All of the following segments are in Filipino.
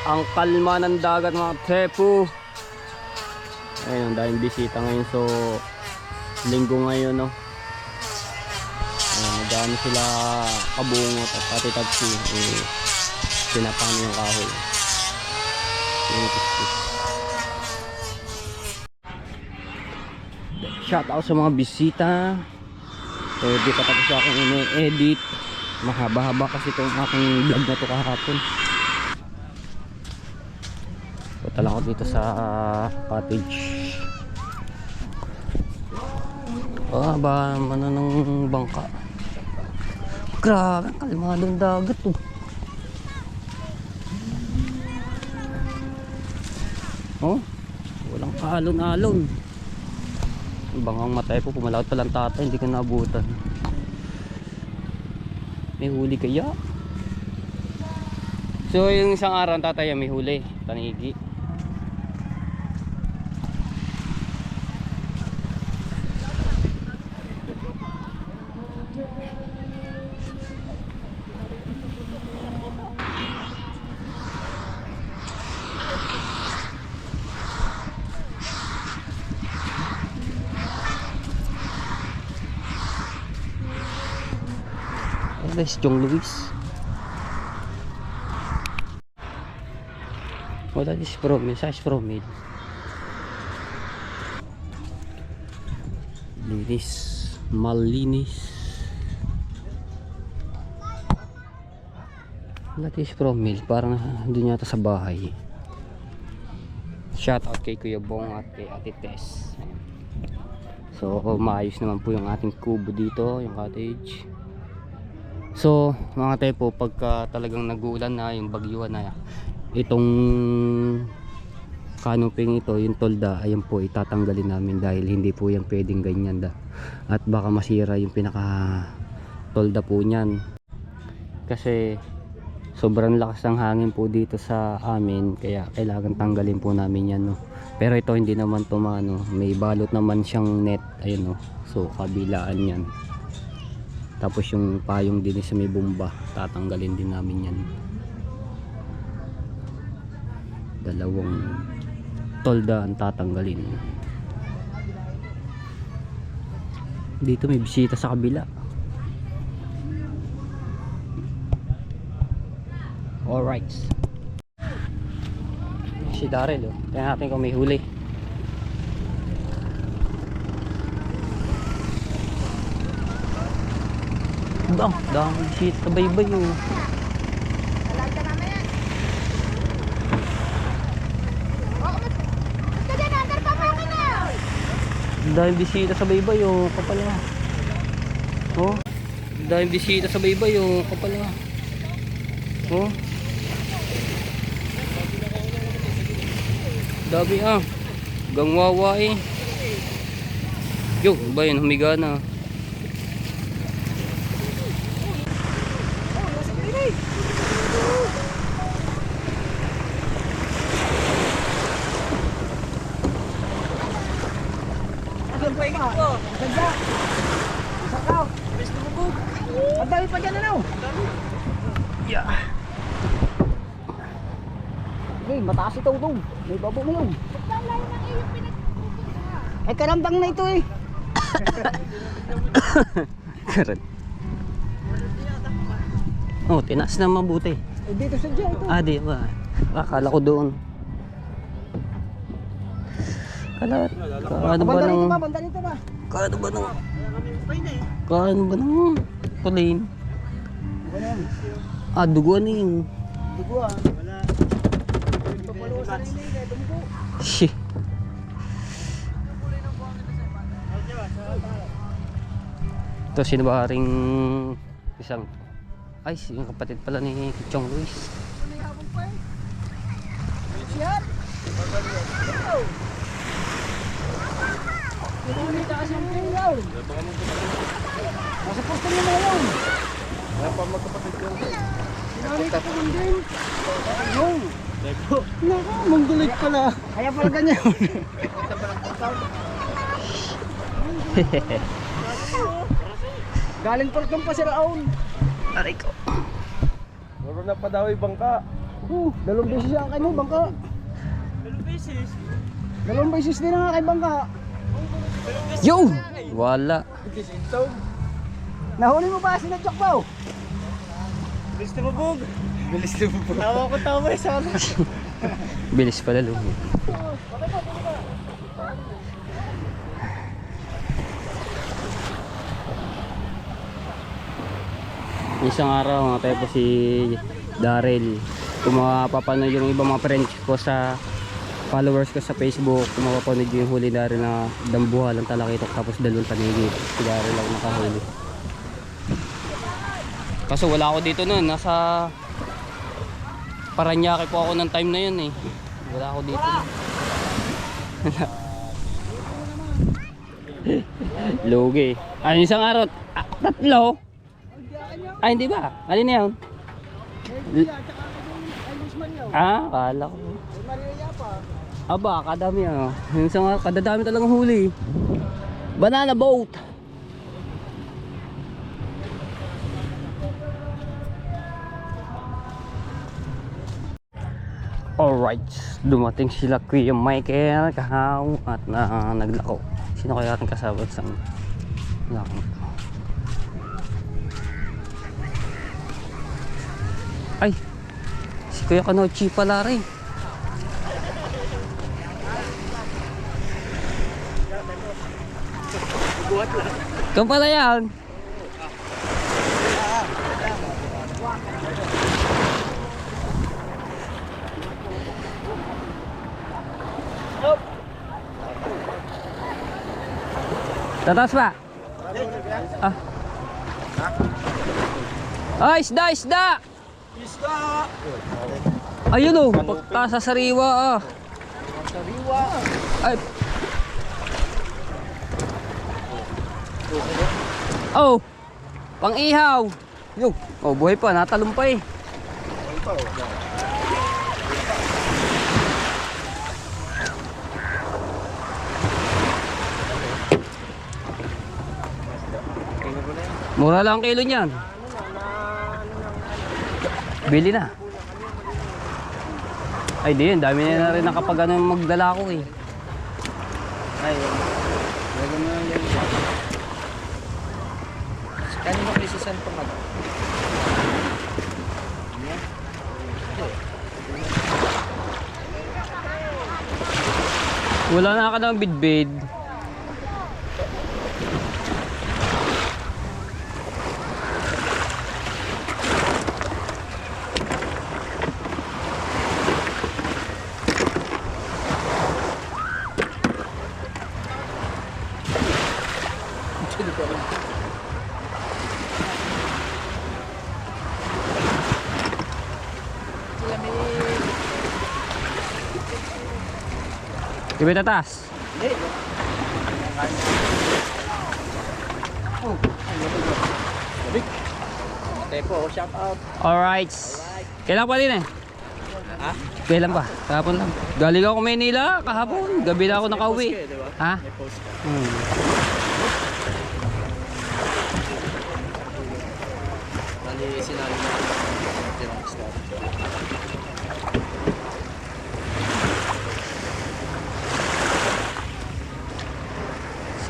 Ang kalma ng dagat mga tepu. Ayun, ang daming bisita ngayon. So linggo ngayon, no. Madami sila kabungot at pati tagsi. Pinapano yung kahoy. Shout out sa mga bisita. So di pa tapos aking ini-edit. Mahaba-haba kasi itong aking vlog na to kahapon. Punta lang ako dito sa cottage. Ba ano ng bangka. Grabe, kalmadong dagat to. Oh, walang alon-alon. Bangang matay po, pumalawat palang tatay, hindi ko naabutan. May huli kaya? So yung isang araw tatay may huli, tanigi. Guys, Jong Luis. Oh, that is promil, size promil. Linis, malinis. That is promil, parang doon yata sa bahay. Shout out kay Kuya Bong at kay Ate Tess. So, maayos naman po yung ating kubo dito, yung cottage. So mga tayo po, pagka talagang nag-uulan na, yung bagyuhan na, itong canoping ito, yung tolda, ayan po itatanggalin namin dahil hindi po yan pwedeng ganyan at baka masira yung pinaka tolda po nyan kasi sobrang lakas ng hangin po dito sa amin, kaya kailangan tanggalin po namin yan, no? Pero ito hindi naman to may balot naman siyang net, ayun, no? So kabilaan yan. Tapos yung payong din sa may bomba, tatanggalin din namin yan. Dalawang tolda ang tatanggalin. Dito may bisita sa kabila. Alright. Si Daryl, oh. Tingnan natin kung may huli. Dami shit sa baybay, oh. Alaga namin yan. Ba't ka dyan? Andar pa pa akin na. Dami bisita sa baybay, oh. Kapal nga. Oh. Dami bisita sa baybay, oh. Kapal nga. Oh. Dami ah. Gangwawa eh. Yo, ba yun? Humiga na. Ang dami pa dyan, ano? Yeah. Hey, mataas ito itong. May babo mo yun. Ay, karambang na ito eh. Karat. Oh, tinaas na mabuti. Eh, dito sa dyan ito. Di ba? Akala ko doon. Kaano ba ng... Banda nito ba? Kaano ba ng... Kaano ba ng... Plane? Duguan na yun. Duguan. Wala. Papalusan na hindi. Dumugo. Shit. Ito sino ba ring isang... Ay, yung kapatid pala ni Chong Luis. Siyan. May taas yung pingaw. Nasa posto niya na yun. Kaya pa magkapatid yun. Sinanita ko din. Yung. Naku, manggulit pala. Kaya pala ganyan. Galing Portong pa si Raon. Aray ko. Meron na pa daw yung bangka. Dalawang beses ang kay mo, bangka. Dalawang beses din ang kay bangka. Yo! Wala. Nahuli mo ba sinadyak pa? Bilis na mabog. Tawa ko tawa eh sana. Bilis pala lumit. Isang araw mga pepo si Daryl. Kung mapapanood yung ibang mga friends ko sa followers ko sa Facebook, kung mapapanood yung huli Daryl na dambuha lang talakitok tapos dalawang panigit. Si Daryl lang nakahuli. Kaso wala ako dito noon, nasa Paranaque po ako ng time na yun eh. Wala ako dito. Lugi. Ano isang araw? Tatlo? Ay hindi ba? Alin na yun? Kala ko. Aba, kadami ah. Yung isang araw, kadadami talagang huli. Banana boat. Alright, dumating sila Kuya Michael kahaw at naglako. Sino kaya ating kasabot sa lako? Ay, si Kuya Kanochi pala rin. Ikaw pala yan. Tatas pa? Ah. Ah, isda, isda! Isda! Ayun o, pagka sa sariwa ah. Sariwa! Ay. Oh, pang ihaw. Yo, oh buhay pa, natalong pa eh. Mura lang ang kilo niyan. Bili na. Ay di yun, dami na rin nakapag ano magdala ko eh. Ay, lagyan mo na yan. Kanino kayo sa San Pamag? Wala na ka ng bidbid. Ibe tatas. Hindi. Oh, labig. Tepo, shout out. Alright. Kailan pa din eh? Ha? Kailan pa? Kahapon lang. Galing ako Maynila kahapon. Gabi na ako nakauwi. May post ka, diba? Ha? May post ka. Bali, sinali na tirang isda.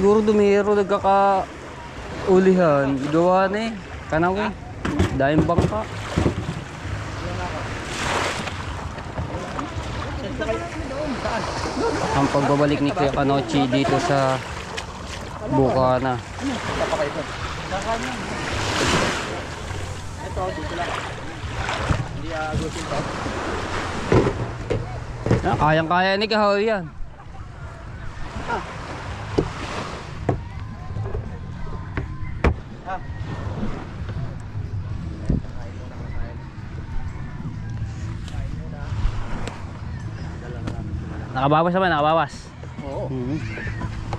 Siguro dumiro nagkakaulihan. Gawa na eh. Kanaw eh. Dahil bangka. Ang pagbabalik ni Kuya Kanochi dito sa Bukana. Ito, dito lang. Hindi agutin to. Kayang-kaya ni Kahoy yan. Nakabawas naman, nakabawas. Oo.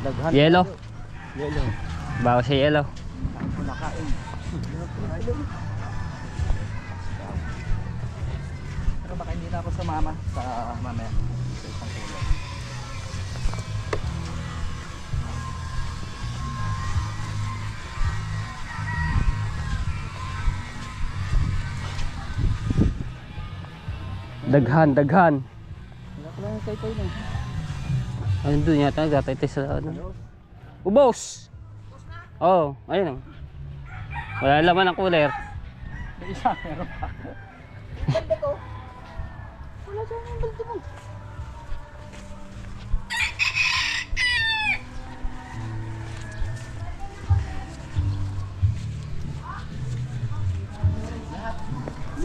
Daghan. Yellow. Yellow. Bawas sa yellow. Nakain. Pero baka hindi na ako sumama sa mamaya. Sa isang kulay. Daghan, daghan. Wala ko lang kay Toy na. Ano doon yata, gatay sa ano. Ubos! Oo, oh, ayun. Wala laman ang cooler. Isa, meron pa. Balde ko. Wala dyan yung balde mo.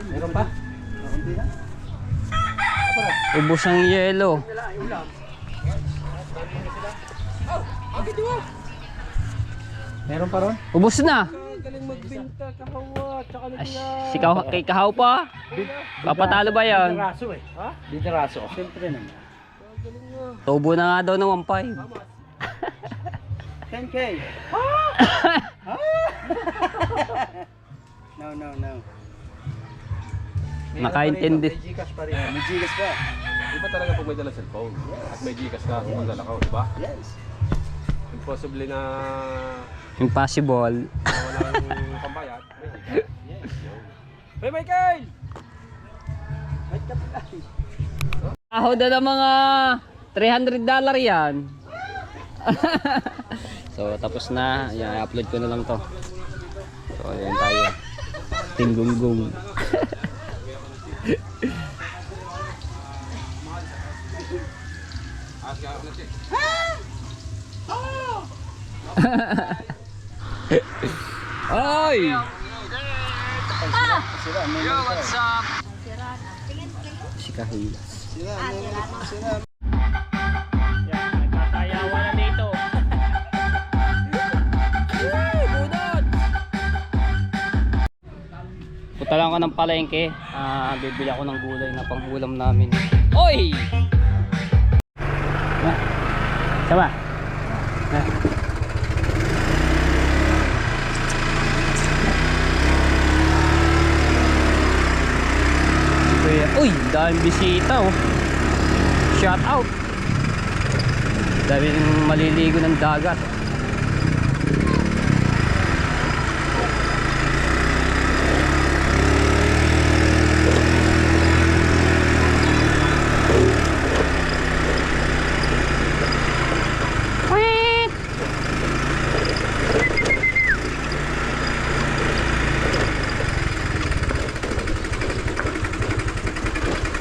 Meron pa? Meron na? Ubos ang yelo. Meron pa ron? Ubos na. Galing magbenta, kahawa, tsaka Ay, si kay Kahaw pa. Papatalo ba yan? Dideraso eh. Ha? Dideraso. Siyempre naman. Tubo na nga daw ng 1.5. 10K. No. Nakaintindi. May Gcash pa rin. May Gcash pa. Iba talaga pag may dala cellphone at may Gcash ka kung magdala ka, di ba? Yes. Impossible na Impossible. walang pambayad. May Gcash. Hey Michael! Wait ka pala. Kahaw na ng mga $300 yan. So tapos na. Yan, i-upload ko na lang to. So ayan tayo. Tinggunggong. Ay! Yo, what's up? Si Kahilas. Sira. Yan, nagkatayawan na dito. Punta lang ako ng palengke. Bibili ako ng gulay na panghulam namin. Oy! Sama. Uy, daming bisita oh. Shout out. Daming maliligo ng dagat.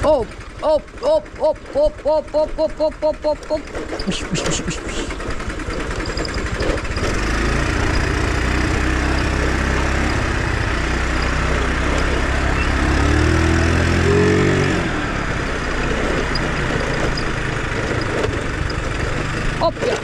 Op, op, op, op, op, op, op, op, op, op, op, op. Ush, ush, ush, ush, ush. Op, ja.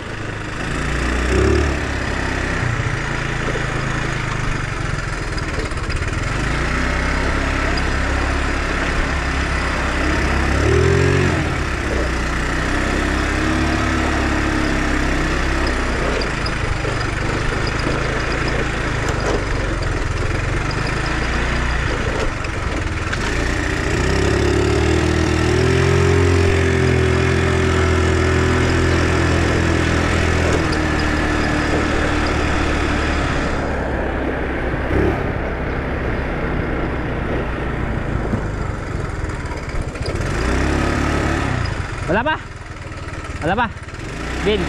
Wala pa? Wala pa? Bill.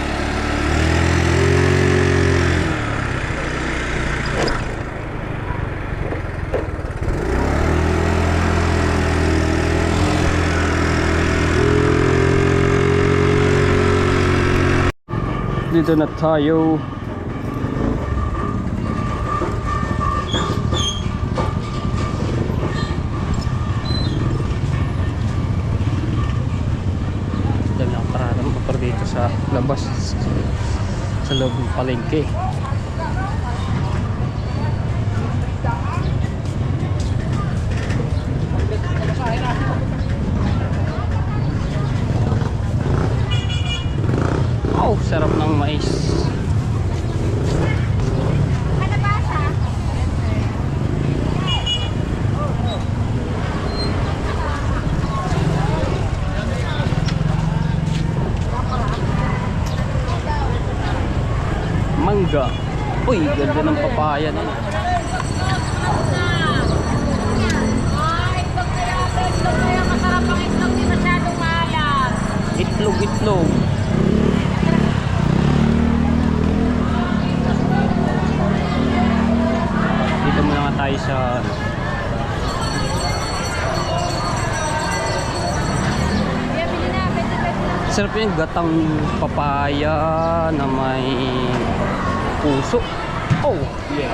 Dito na tayo. Dito sa labas sa loob ng palengke. Oh, sarap ng mais. Mangga. Uy, ganda ng papaya na. Ay, pag kaya masarap ang itlog. Dito muna nga tayo sa sarap yung gatang papaya na may puso. Oh, yeah.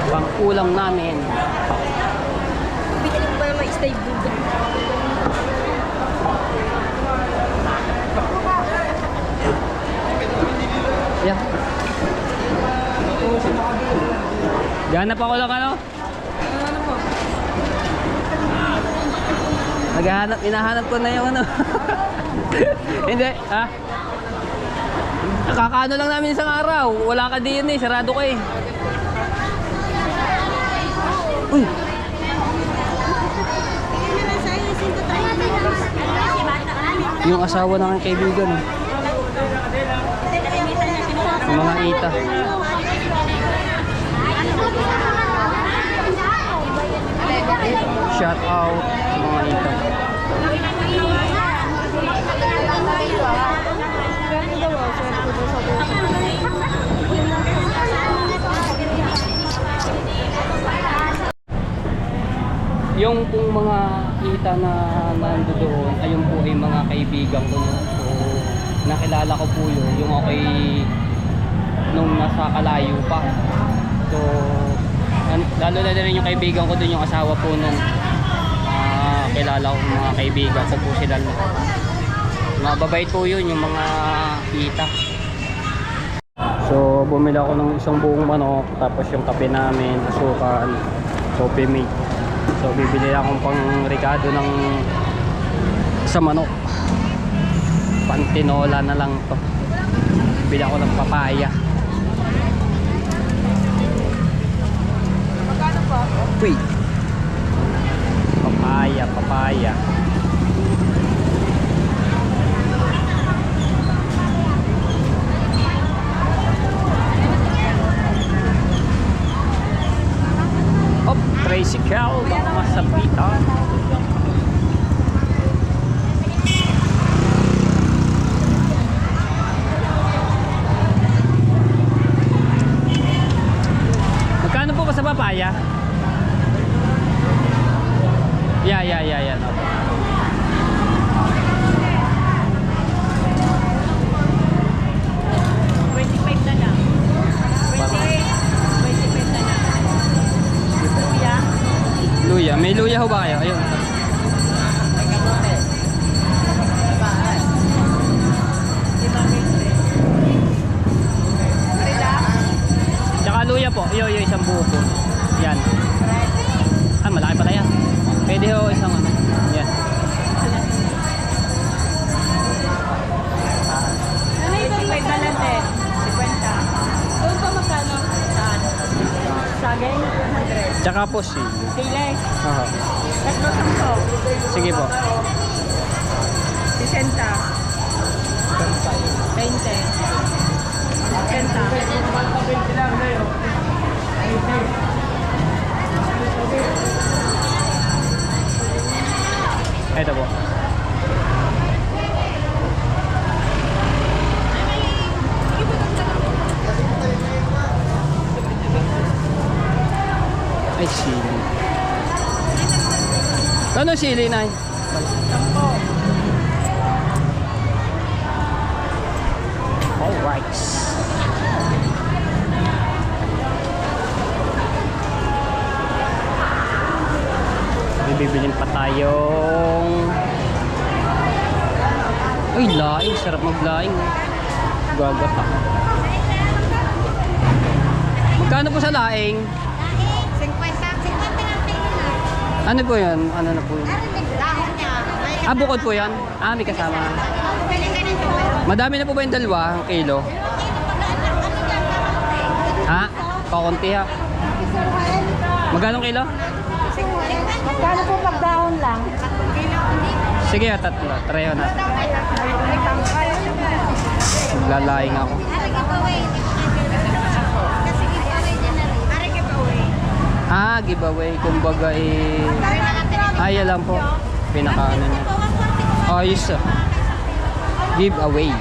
Pang-ulam namin. Bitin pa yung stay buga. Yeah. Ganap ako lang ano? Hinahanap ko na yung ano. Hindi, ha? Nakakaano lang namin isang araw. Wala ka din eh, sarado ka eh. Uy! Yung asawa ng aking kaibigan. Yung mga ita. Shout out sa mga ita. Yung pong mga ita na nando doon, ayun po ay mga kaibigan ko. So, nakilala ko po yun, yung okay nung nasa Kalayo pa. So, lalo na rin yung kaibigan ko doon, yung asawa po nung kilala ko mga kaibigan ko po sila. Mababait po yun, yung mga ita. So, bumili ako ng isang buong manok, tapos yung kape namin, asukan, coffee mate. So bibili akong pang Ricardo ng sa manok. Pantinola na lang to. Bili ako ng papaya. Magkano po? Uy. Papaya. Tricycle, baka masabitan. Magkano po ba sa papaya? Yeah. No. Luya. May luya ho ba kayo? Ayun. Tsaka luya po. Yo, isang buo po. Yan. Ah, malaki pala yan. Pwede ho isang ano. Yan. Ano yung may balante? 50. Doon pa magkano? Saan? Sagay? 100. Tsaka po si. Sile? Aha. Tatlo 10. Sige po. 60. 20. 80. Ito po. Ay, sili. Ano sili, Nay? Alright. Bibilin pa tayong... Ay, laing. Sarap maglaing. Gagata. Magkano po sa laing? 50 lang tingin na. Ano po yan? Ano na po yun? Dahon niya. Ah, bukod po yan? Ah, may kasama. Pwede ka nito. Madami na po ba yung dalawa? Ang kilo? Ha? Kakunti ha? Magkano kilo? Magkano po pag dahon lang? Sige, tatlo. Treyo na. Lalaing ako. Ah, giveaway. Kumbaga ay lang po. Pinakaano niya. Ayos ah. Giveaway. 150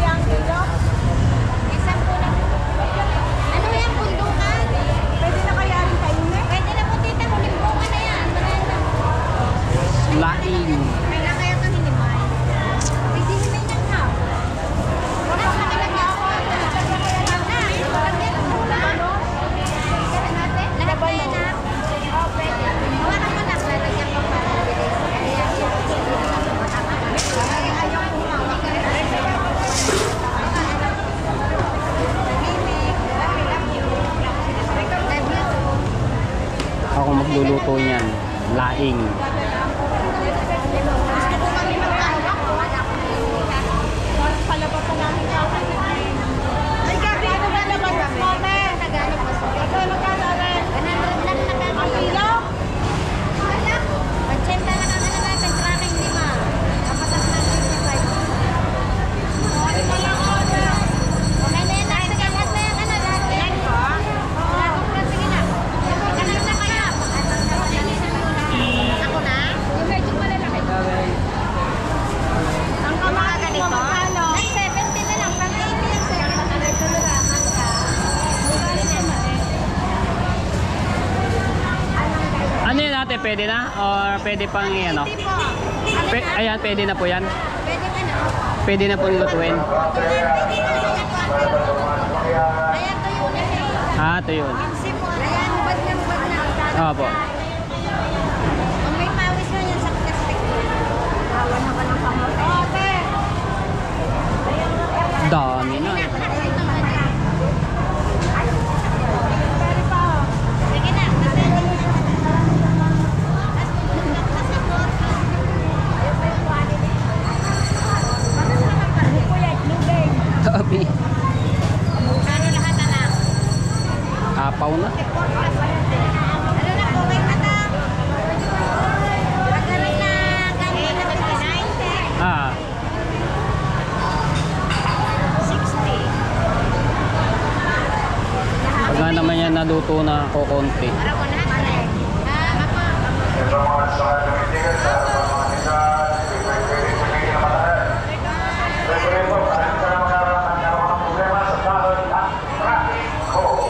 ang kilo. Isang puno. Ano yan, bundukan? Pwede na kaya rin kainin? Pwede na po tita, bundukan na yan. Laing. May na kaya ito hinimay. Pwede hinimay na nga. Wala sa kanila ako. Laban na. Oh, pwede. Wala mo na. Lalagyan ko para mabilis. Ako magluluto niyan. Laing. Palabas pa namin ay, gabi, ano ba naman mas mome? Tagalog mas mome. Ito, magkano rin? 100 lang na ang kilo? Wala. 80 lang ang ano natin, tracking 5. Kapatas na 55. Okay na yan, sige, lahat na yan, ano, lahat na yan. Sige na. Ganun na kaya. Ako na? Yung medyo malalaki. Ang kamaga nito? Ay, 70 na lang. Pang 80 lang sa'yo. Ano yun ate? Pwede na? Or pwede pang ano? Ayan, pwede na po yan. Pwede ka na. Pwede na po lutuin. Ayan, tuyo na siya. Ah, ito yun. Ayan, bad na. Opo. Kung may pawis mo yan sa plastic. Awan na ka ng kamote. Ote! Dami na. Sige na. Dami. Kano lahat anak? Apaw na. Ano na po kay ata? Magkaroon na ganyan na 59. Ah, 60. pag nga naman yan naluto na kukunti. Para ko na. Ako.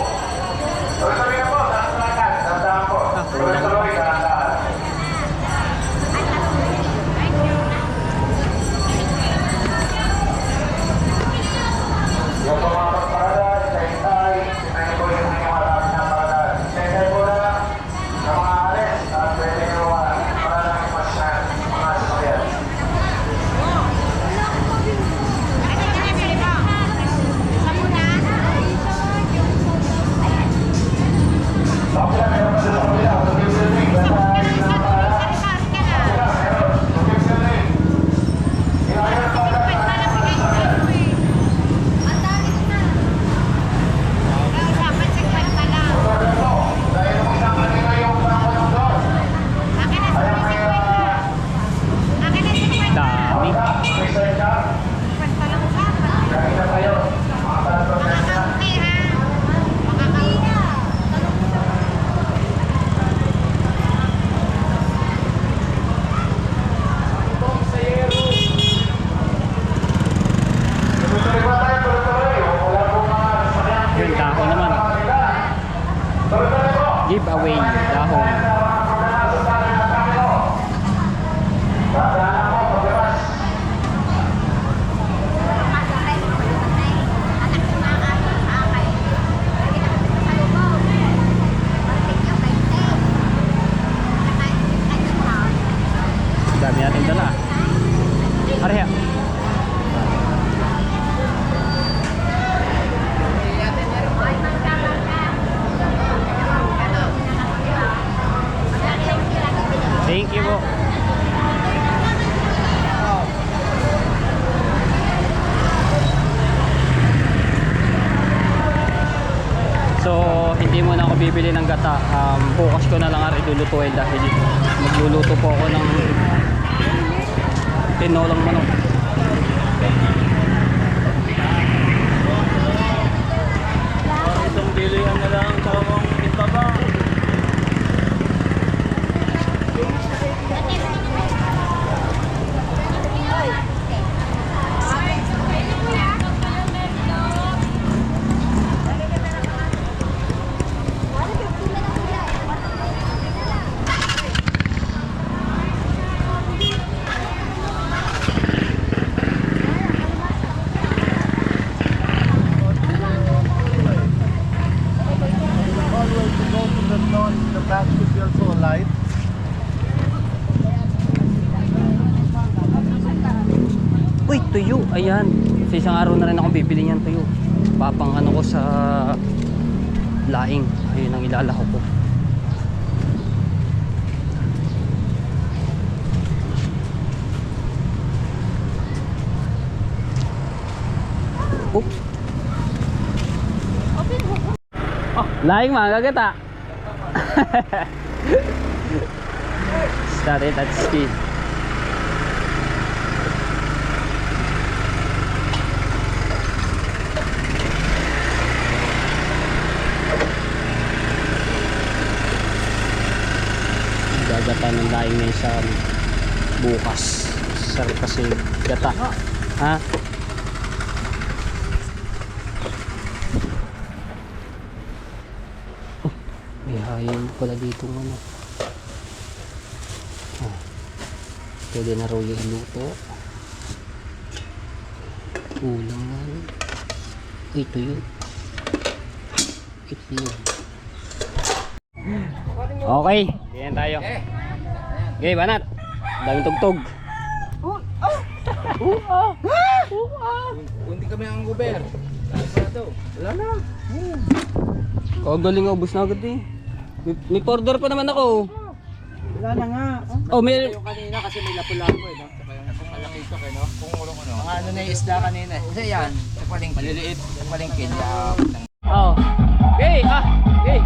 giveaway dahon. Dami natin dala. Ariya. Thank you po. So, hindi muna ako bibili ng gata. Bukas ko na lang ilulutuin dahil magluluto po ako ng tinolang manok. Itong bilihan na lang sa mong itaba. Always to go to the north, the back should be also light. Uy, tuyo. Ayan. Sa isang araw na rin ako bibili niyan tuyo. Papang ano ko sa laing. Ayun ang ilalako ko. Oops. Laing mga gagata. Start it at speed. Gagata ng laing na isa bukas. Sarap kasi gata. Ha? May hayin pala dito ano. Pwede na raw yung luto. Ulangan. Ito yun. Itlog. Okay. Ganyan tayo. Okay, banat. Daming tugtog. Hindi kami ang gober. Wala na. Galing, ubos na agad eh. May order pa naman ako. Wala na nga. Oh, may Yung kanina kasi may lapu-lapu eh, no? Saka yung malaki ito kayo, no? Kung ulong ano. Mga ano na yung isda kanina. Isa yan. Sa palengke. Maliliit. Sa palengke. Oh. Okay, okay.